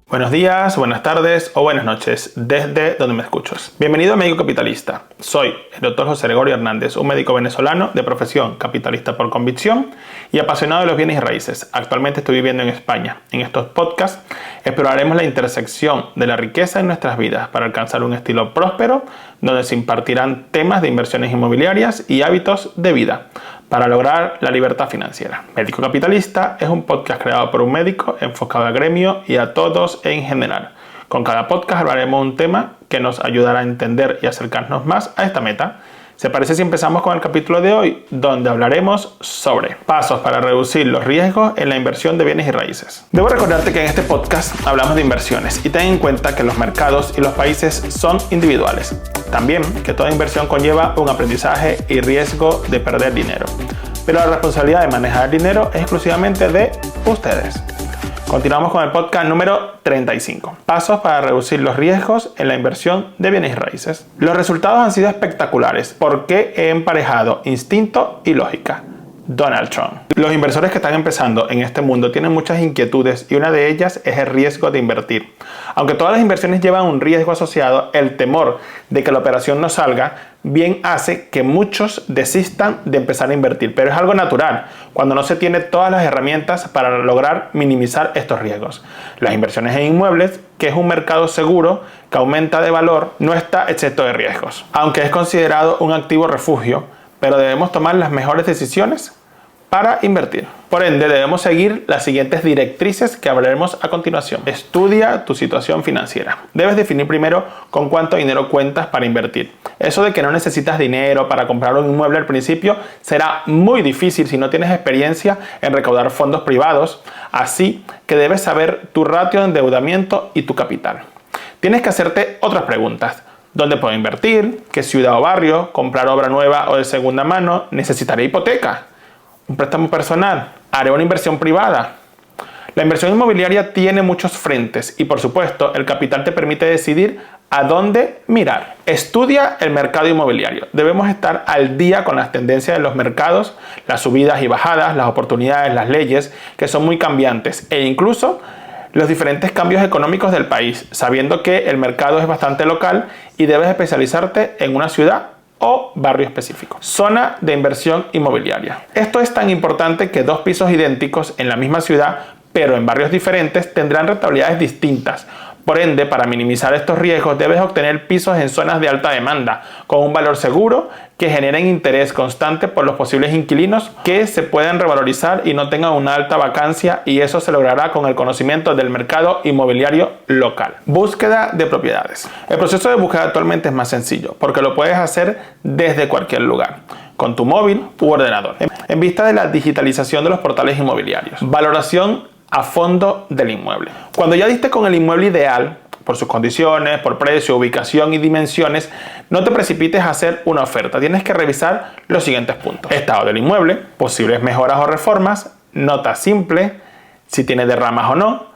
Buenos días, buenas tardes o buenas noches, desde donde me escuchas. Bienvenido a Médico Capitalista. Soy el Dr. José Gregorio Hernández, un médico venezolano de profesión, capitalista por convicción y apasionado de los bienes y raíces. Actualmente estoy viviendo en España. En estos podcasts exploraremos la intersección de la riqueza en nuestras vidas para alcanzar un estilo próspero, donde se impartirán temas de inversiones inmobiliarias y hábitos de vida para lograr la libertad financiera. Médico Capitalista es un podcast creado por un médico enfocado al gremio y a todos en general. Con cada podcast hablaremos un tema que nos ayudará a entender y acercarnos más a esta meta. ¿Se parece si empezamos con el capítulo de hoy, donde hablaremos sobre pasos para reducir los riesgos en la inversión de bienes y raíces? Debo recordarte que en este podcast hablamos de inversiones y ten en cuenta que los mercados y los países son individuales. También que toda inversión conlleva un aprendizaje y riesgo de perder dinero. Pero la responsabilidad de manejar el dinero es exclusivamente de ustedes. Continuamos con el podcast número 35. Pasos para reducir los riesgos en la inversión de bienes y raíces. Los resultados han sido espectaculares porque he emparejado instinto y lógica. Donald Trump. Los inversores que están empezando en este mundo tienen muchas inquietudes y una de ellas es el riesgo de invertir. Aunque todas las inversiones llevan un riesgo asociado, el temor de que la operación no salga bien hace que muchos desistan de empezar a invertir, pero es algo natural cuando no se tiene todas las herramientas para lograr minimizar estos riesgos. Las inversiones en inmuebles, que es un mercado seguro que aumenta de valor, no está exento de riesgos, aunque es considerado un activo refugio, pero debemos tomar las mejores decisiones para invertir. Por ende, debemos seguir las siguientes directrices que hablaremos a continuación. Estudia tu situación financiera. Debes definir primero con cuánto dinero cuentas para invertir. Eso de que no necesitas dinero para comprar un inmueble al principio será muy difícil si no tienes experiencia en recaudar fondos privados, así que debes saber tu ratio de endeudamiento y tu capital. Tienes que hacerte otras preguntas. ¿Dónde puedo invertir? ¿Qué ciudad o barrio? ¿Comprar obra nueva o de segunda mano? ¿Necesitaré hipoteca? ¿Un préstamo personal? ¿Haré una inversión privada? La inversión inmobiliaria tiene muchos frentes y, por supuesto, el capital te permite decidir a dónde mirar. Estudia el mercado inmobiliario. Debemos estar al día con las tendencias de los mercados, las subidas y bajadas, las oportunidades, las leyes, que son muy cambiantes, e incluso los diferentes cambios económicos del país, sabiendo que el mercado es bastante local y debes especializarte en una ciudad o barrio específico. Zona de inversión inmobiliaria. Esto es tan importante que dos pisos idénticos en la misma ciudad, pero en barrios diferentes, tendrán rentabilidades distintas. Por ende, para minimizar estos riesgos, debes obtener pisos en zonas de alta demanda, con un valor seguro que generen interés constante por los posibles inquilinos, que se puedan revalorizar y no tengan una alta vacancia, y eso se logrará con el conocimiento del mercado inmobiliario local. Búsqueda de propiedades. El proceso de búsqueda actualmente es más sencillo, porque lo puedes hacer desde cualquier lugar, con tu móvil u ordenador, en vista de la digitalización de los portales inmobiliarios. Valoración a fondo del inmueble. Cuando ya diste con el inmueble ideal, por sus condiciones, por precio, ubicación y dimensiones, no te precipites a hacer una oferta. Tienes que revisar los siguientes puntos: estado del inmueble, posibles mejoras o reformas, nota simple, si tiene derramas o no,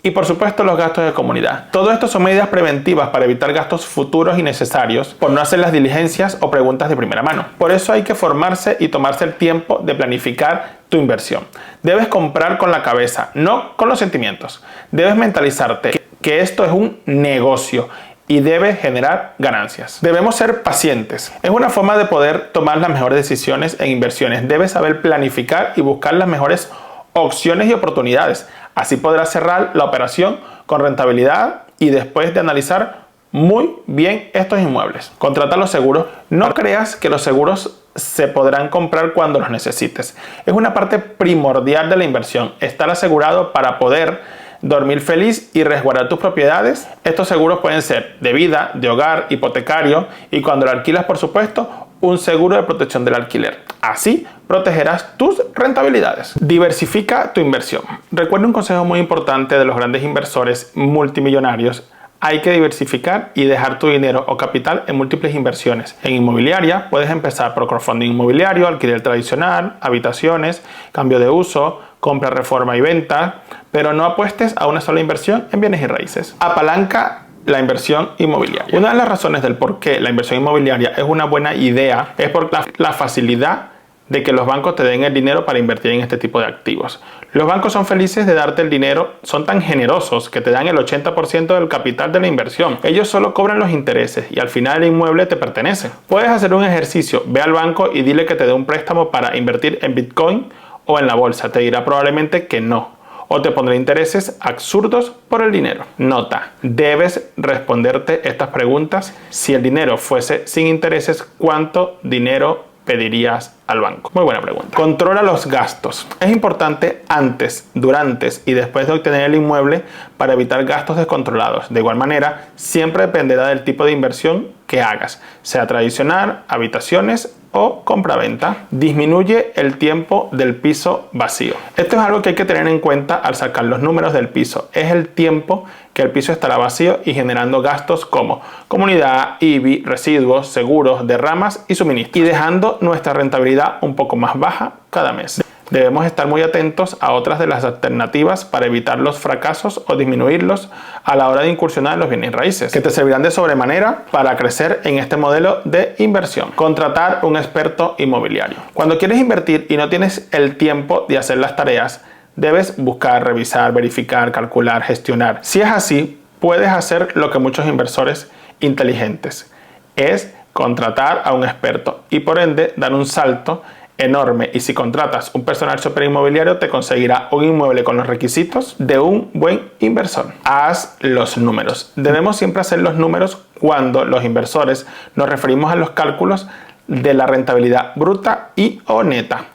y por supuesto los gastos de comunidad. Todo esto son medidas preventivas para evitar gastos futuros innecesarios por no hacer las diligencias o preguntas de primera mano. Por eso hay que formarse y tomarse el tiempo de planificar tu inversión. Debes comprar con la cabeza, no con los sentimientos. Debes mentalizarte que esto es un negocio y debe generar ganancias. Debemos ser pacientes. Es una forma de poder tomar las mejores decisiones en inversiones. Debes saber planificar y buscar las mejores opciones y oportunidades. Así podrás cerrar la operación con rentabilidad y después de analizar muy bien estos inmuebles. Contrata los seguros. No creas que los seguros se podrán comprar cuando los necesites. Es una parte primordial de la inversión, estar asegurado para poder dormir feliz y resguardar tus propiedades. Estos seguros pueden ser de vida, de hogar, hipotecario, y cuando lo alquilas, por supuesto, un seguro de protección del alquiler. Así protegerás tus rentabilidades. Diversifica tu inversión. Recuerda un consejo muy importante de los grandes inversores multimillonarios: hay que diversificar y dejar tu dinero o capital en múltiples inversiones. En inmobiliaria puedes empezar por crowdfunding inmobiliario, alquiler tradicional, habitaciones, cambio de uso, compra, reforma y venta, pero no apuestes a una sola inversión en bienes y raíces. Apalanca la inversión inmobiliaria. Una de las razones del por qué la inversión inmobiliaria es una buena idea es por la facilidad de que los bancos te den el dinero para invertir en este tipo de activos. Los bancos son felices de darte el dinero, son tan generosos que te dan el 80% del capital de la inversión. Ellos solo cobran los intereses y al final el inmueble te pertenece. Puedes hacer un ejercicio, ve al banco y dile que te dé un préstamo para invertir en Bitcoin o en la bolsa. Te dirá probablemente que no, o te pondrá intereses absurdos por el dinero. Nota: debes responderte estas preguntas. Si el dinero fuese sin intereses, ¿cuánto dinero pedirías al banco? Muy buena pregunta. Controla los gastos. Es importante antes, durante y después de obtener el inmueble para evitar gastos descontrolados. De igual manera, siempre dependerá del tipo de inversión que hagas, sea tradicional, habitaciones o compraventa. Disminuye el tiempo del piso vacío. Esto es algo que hay que tener en cuenta al sacar los números del piso. Es el tiempo que el piso estará vacío y generando gastos como comunidad, IBI, residuos, seguros, derramas y suministros, y dejando nuestra rentabilidad un poco más baja cada mes. Debemos estar muy atentos a otras de las alternativas para evitar los fracasos o disminuirlos a la hora de incursionar en los bienes raíces, que te servirán de sobremanera para crecer en este modelo de inversión. Contratar un experto inmobiliario. Cuando quieres invertir y no tienes el tiempo de hacer las tareas, debes buscar, revisar, verificar, calcular, gestionar. Si es así, puedes hacer lo que muchos inversores inteligentes es contratar a un experto y por ende dar un salto enorme. Y si contratas un personal super inmobiliario, te conseguirá un inmueble con los requisitos de un buen inversor. Haz los números. Debemos siempre hacer los números cuando los inversores nos referimos a los cálculos de la rentabilidad bruta y o neta,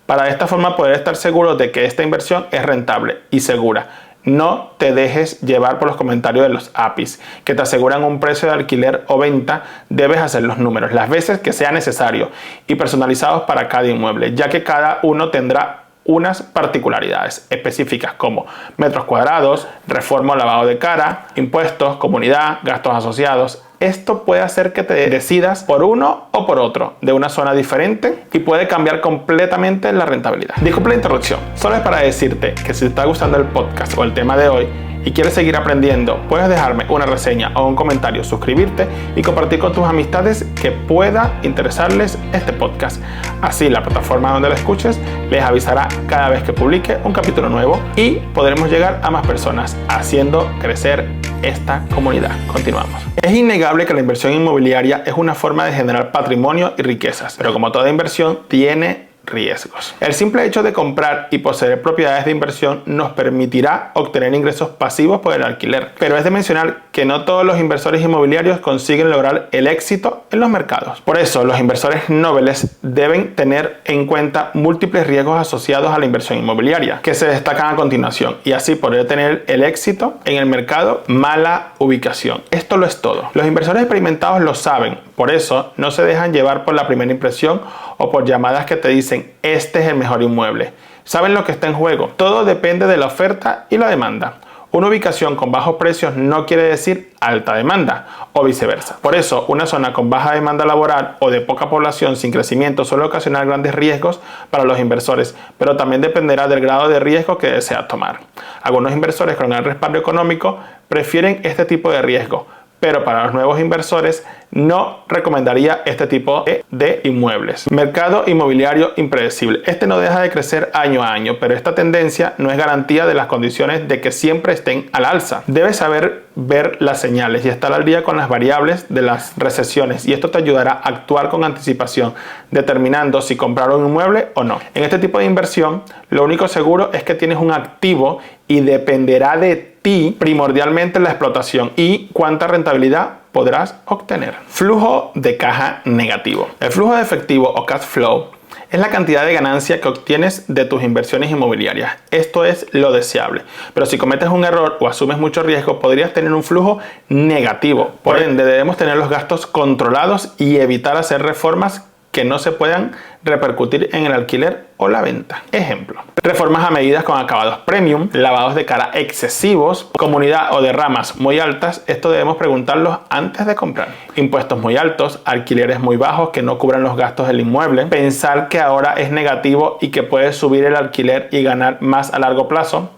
para de esta forma poder estar seguro de que esta inversión es rentable y segura. No te dejes llevar por los comentarios de los APIs que te aseguran un precio de alquiler o venta. Debes hacer los números las veces que sea necesario y personalizados para cada inmueble, ya que cada uno tendrá unas particularidades específicas como metros cuadrados, reforma o lavado de cara, impuestos, comunidad, gastos asociados. Esto puede hacer que te decidas por uno o por otro de una zona diferente y puede cambiar completamente la rentabilidad. Disculpa la interrupción, solo es para decirte que si te está gustando el podcast o el tema de hoy y quieres seguir aprendiendo, puedes dejarme una reseña o un comentario, suscribirte y compartir con tus amistades que pueda interesarles este podcast. Así la plataforma donde lo escuches les avisará cada vez que publique un capítulo nuevo y podremos llegar a más personas haciendo crecer esta comunidad. Continuamos. Es innegable que la inversión inmobiliaria es una forma de generar patrimonio y riquezas, pero como toda inversión tiene riesgos. El simple hecho de comprar y poseer propiedades de inversión nos permitirá obtener ingresos pasivos por el alquiler, pero es de mencionar que no todos los inversores inmobiliarios consiguen lograr el éxito en los mercados. Por eso, los inversores nobles deben tener en cuenta múltiples riesgos asociados a la inversión inmobiliaria, que se destacan a continuación, y así poder tener el éxito en el mercado. Mala ubicación. Esto lo es todo. Los inversores experimentados lo saben, por eso no se dejan llevar por la primera impresión o por llamadas que te dicen este es el mejor inmueble. Saben lo que está en juego. Todo depende de la oferta y la demanda. Una ubicación con bajos precios no quiere decir alta demanda o viceversa. Por eso, una zona con baja demanda laboral o de poca población sin crecimiento suele ocasionar grandes riesgos para los inversores, pero también dependerá del grado de riesgo que deseas tomar. Algunos inversores con gran respaldo económico prefieren este tipo de riesgo, pero para los nuevos inversores no recomendaría este tipo de inmuebles. Mercado inmobiliario impredecible. Este no deja de crecer año a año, pero esta tendencia no es garantía de las condiciones de que siempre estén al alza. Debes saber ver las señales y estar al día con las variables de las recesiones, y esto te ayudará a actuar con anticipación, determinando si comprar un inmueble o no. En este tipo de inversión, lo único seguro es que tienes un activo y dependerá de ti primordialmente la explotación y cuánta rentabilidad podrás obtener. Flujo de caja negativo. El flujo de efectivo o cash flow es la cantidad de ganancia que obtienes de tus inversiones inmobiliarias. Esto es lo deseable, pero si cometes un error o asumes mucho riesgo, podrías tener un flujo negativo. Por ende, debemos tener los gastos controlados y evitar hacer reformas que no se puedan repercutir en el alquiler o la venta. Ejemplo: reformas a medidas con acabados premium, lavados de cara excesivos, comunidad o derramas muy altas. Esto debemos preguntarlos antes de comprar. Impuestos muy altos, alquileres muy bajos que no cubran los gastos del inmueble, pensar que ahora es negativo y que puedes subir el alquiler y ganar más a largo plazo.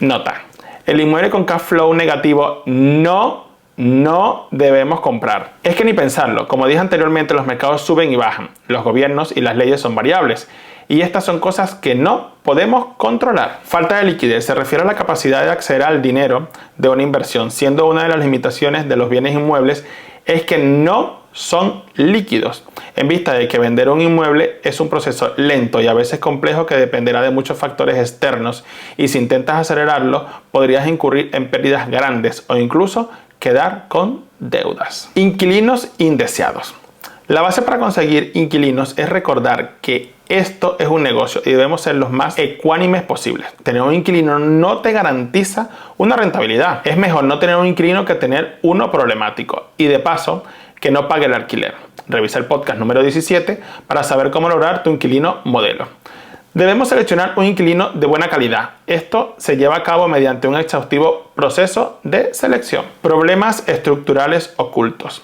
Nota: el inmueble con cash flow negativo no debemos comprar. Es que ni pensarlo. Como dije anteriormente, los mercados suben y bajan. Los gobiernos y las leyes son variables. Y estas son cosas que no podemos controlar. Falta de liquidez se refiere a la capacidad de acceder al dinero de una inversión, siendo una de las limitaciones de los bienes inmuebles es que no son líquidos, en vista de que vender un inmueble es un proceso lento y a veces complejo que dependerá de muchos factores externos, y si intentas acelerarlo podrías incurrir en pérdidas grandes o incluso quedar con deudas. Inquilinos indeseados. La base para conseguir inquilinos es recordar que esto es un negocio y debemos ser los más ecuánimes posibles. Tener un inquilino no te garantiza una rentabilidad. Es mejor no tener un inquilino que tener uno problemático y de paso que no pague el alquiler. Revisa el podcast número 17 para saber cómo lograr tu inquilino modelo. Debemos seleccionar un inquilino de buena calidad. Esto se lleva a cabo mediante un exhaustivo proceso de selección. Problemas estructurales ocultos.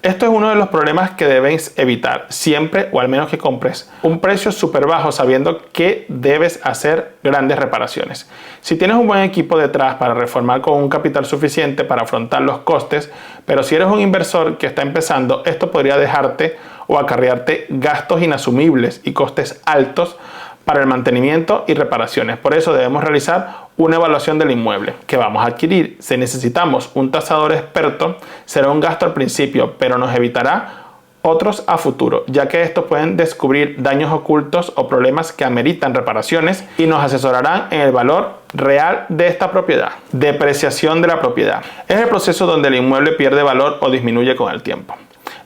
Esto es uno de los problemas que debes evitar siempre, o al menos que compres un precio súper bajo sabiendo que debes hacer grandes reparaciones. Si tienes un buen equipo detrás para reformar con un capital suficiente para afrontar los costes, pero si eres un inversor que está empezando, esto podría dejarte o acarrearte gastos inasumibles y costes altos para el mantenimiento y reparaciones. Por eso debemos realizar una evaluación del inmueble que vamos a adquirir. Si necesitamos un tasador experto, será un gasto al principio, pero nos evitará otros a futuro, ya que estos pueden descubrir daños ocultos o problemas que ameritan reparaciones y nos asesorarán en el valor real de esta propiedad. Depreciación de la propiedad. Es el proceso donde el inmueble pierde valor o disminuye con el tiempo,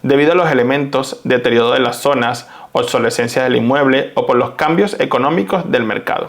debido a los elementos deterioro de las zonas, obsolescencia del inmueble o por los cambios económicos del mercado.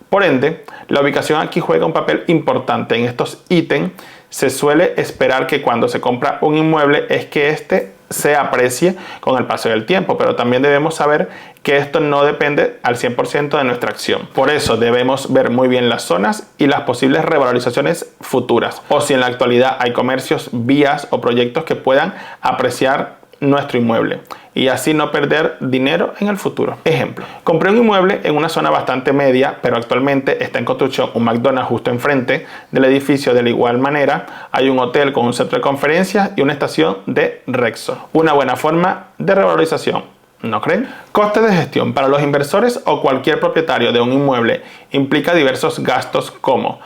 Por ende, la ubicación aquí juega un papel importante. En estos ítems se suele esperar que cuando se compra un inmueble es que éste se aprecie con el paso del tiempo, pero también debemos saber que esto no depende al 100% de nuestra acción. Por eso debemos ver muy bien las zonas y las posibles revalorizaciones futuras, o si en la actualidad hay comercios, vías o proyectos que puedan apreciar nuestro inmueble y así no perder dinero en el futuro. Ejemplo, compré un inmueble en una zona bastante media, pero actualmente está en construcción un McDonald's justo enfrente del edificio. De la igual manera hay un hotel con un centro de conferencias y una estación de Rexona. Una buena forma de revalorización, ¿no creen? Coste de gestión. Para los inversores o cualquier propietario de un inmueble implica diversos gastos como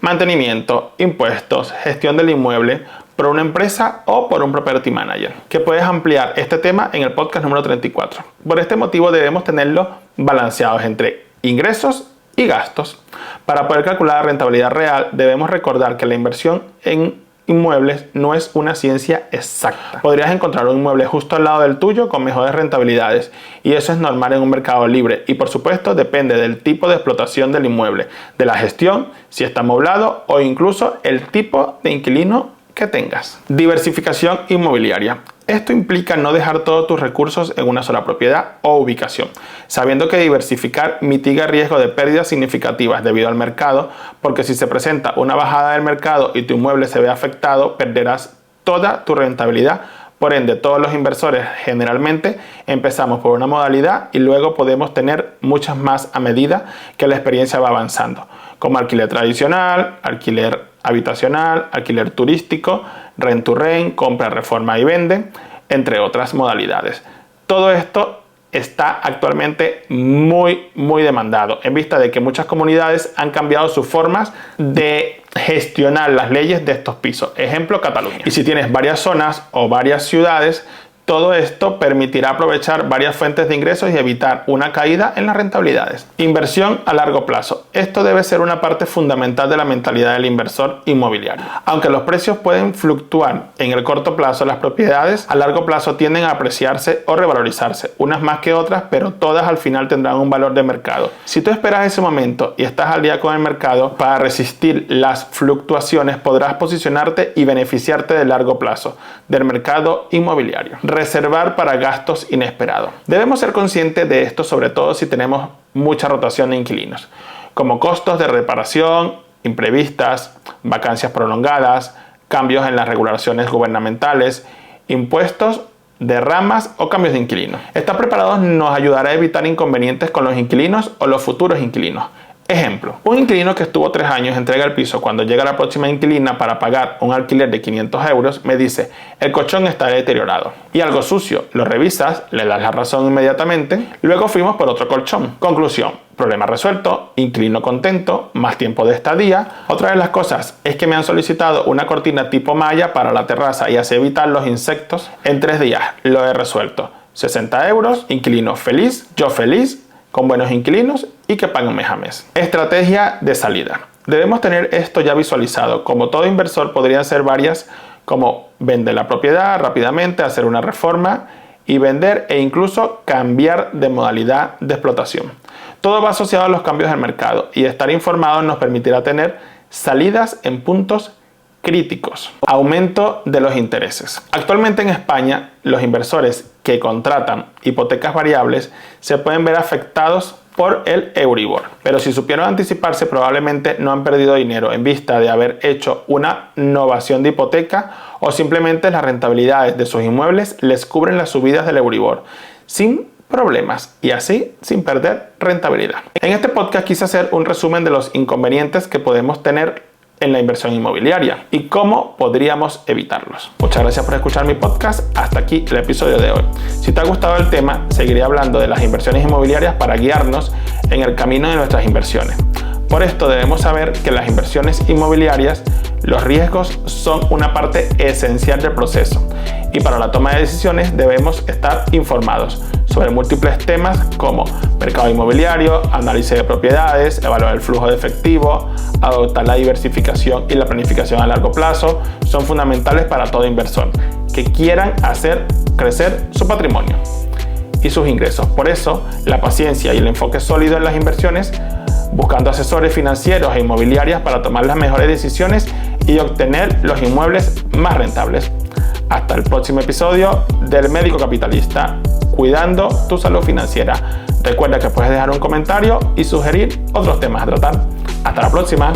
mantenimiento, impuestos, gestión del inmueble por una empresa o por un property manager, que puedes ampliar este tema en el podcast número 34. Por este motivo debemos tenerlo balanceados entre ingresos y gastos. Para poder calcular la rentabilidad real debemos recordar que la inversión en inmuebles no es una ciencia exacta. Podrías encontrar un inmueble justo al lado del tuyo con mejores rentabilidades, y eso es normal en un mercado libre, y por supuesto depende del tipo de explotación del inmueble, de la gestión, si está amoblado o incluso el tipo de inquilino que tengas. Diversificación inmobiliaria. Esto implica no dejar todos tus recursos en una sola propiedad o ubicación, sabiendo que diversificar mitiga el riesgo de pérdidas significativas debido al mercado, porque si se presenta una bajada del mercado y tu inmueble se ve afectado, perderás toda tu rentabilidad. Por ende, todos los inversores generalmente empezamos por una modalidad y luego podemos tener muchas más a medida que la experiencia va avanzando, como alquiler tradicional, alquiler habitacional, alquiler turístico, rent to rent, compra, reforma y vende, entre otras modalidades. Todo esto está actualmente muy demandado, en vista de que muchas comunidades han cambiado sus formas de gestionar las leyes de estos pisos. Ejemplo, Cataluña. Y si tienes varias zonas o varias ciudades, todo esto permitirá aprovechar varias fuentes de ingresos y evitar una caída en las rentabilidades. Inversión a largo plazo. Esto debe ser una parte fundamental de la mentalidad del inversor inmobiliario. Aunque los precios pueden fluctuar en el corto plazo, las propiedades a largo plazo tienden a apreciarse o revalorizarse, unas más que otras, pero todas al final tendrán un valor de mercado. Si tú esperas ese momento y estás al día con el mercado, para resistir las fluctuaciones podrás posicionarte y beneficiarte de largo plazo del mercado inmobiliario. Reservar para gastos inesperados. Debemos ser conscientes de esto, sobre todo si tenemos mucha rotación de inquilinos, como costos de reparación imprevistas, vacancias prolongadas, cambios en las regulaciones gubernamentales, impuestos, derramas o cambios de inquilinos. Estar preparados nos ayudará a evitar inconvenientes con los inquilinos o los futuros inquilinos. Ejemplo, un inquilino que estuvo 3 años entrega el piso. Cuando llega la próxima inquilina para pagar un alquiler de 500 euros, me dice: el colchón está deteriorado y algo sucio. Lo revisas, le das la razón inmediatamente, luego fuimos por otro colchón. Conclusión: problema resuelto, inquilino contento, más tiempo de estadía. Otra de las cosas es que me han solicitado una cortina tipo malla para la terraza y así evitar los insectos. En 3 días lo he resuelto. 60 euros, inquilino feliz, yo feliz, con buenos inquilinos y que paguen mes a mes. Estrategia de salida. Debemos tener esto ya visualizado. Como todo inversor, podrían ser varias, como vender la propiedad rápidamente, hacer una reforma y vender, e incluso cambiar de modalidad de explotación. Todo va asociado a los cambios del mercado, y estar informados nos permitirá tener salidas en puntos críticos. Aumento de los intereses. Actualmente en España, los inversores que contratan hipotecas variables se pueden ver afectados por el Euribor, pero si supieron anticiparse, probablemente no han perdido dinero en vista de haber hecho una novación de hipoteca, o simplemente las rentabilidades de sus inmuebles les cubren las subidas del Euribor sin problemas, y así sin perder rentabilidad. En este podcast quise hacer un resumen de los inconvenientes que podemos tener en la inversión inmobiliaria y cómo podríamos evitarlos. Muchas gracias por escuchar mi podcast. Hasta aquí el episodio de hoy. Si te ha gustado el tema, seguiré hablando de las inversiones inmobiliarias para guiarnos en el camino de nuestras inversiones. Por esto debemos saber que las inversiones inmobiliarias, los riesgos son una parte esencial del proceso, y para la toma de decisiones debemos estar informados sobre múltiples temas como mercado inmobiliario, análisis de propiedades, evaluar el flujo de efectivo, adoptar la diversificación y la planificación a largo plazo. Son fundamentales para todo inversor que quieran hacer crecer su patrimonio y sus ingresos. Por eso, la paciencia y el enfoque sólido en las inversiones, buscando asesores financieros e inmobiliarias para tomar las mejores decisiones y obtener los inmuebles más rentables. Hasta el próximo episodio del Médico Capitalista, cuidando tu salud financiera. Recuerda que puedes dejar un comentario y sugerir otros temas a tratar. Hasta la próxima.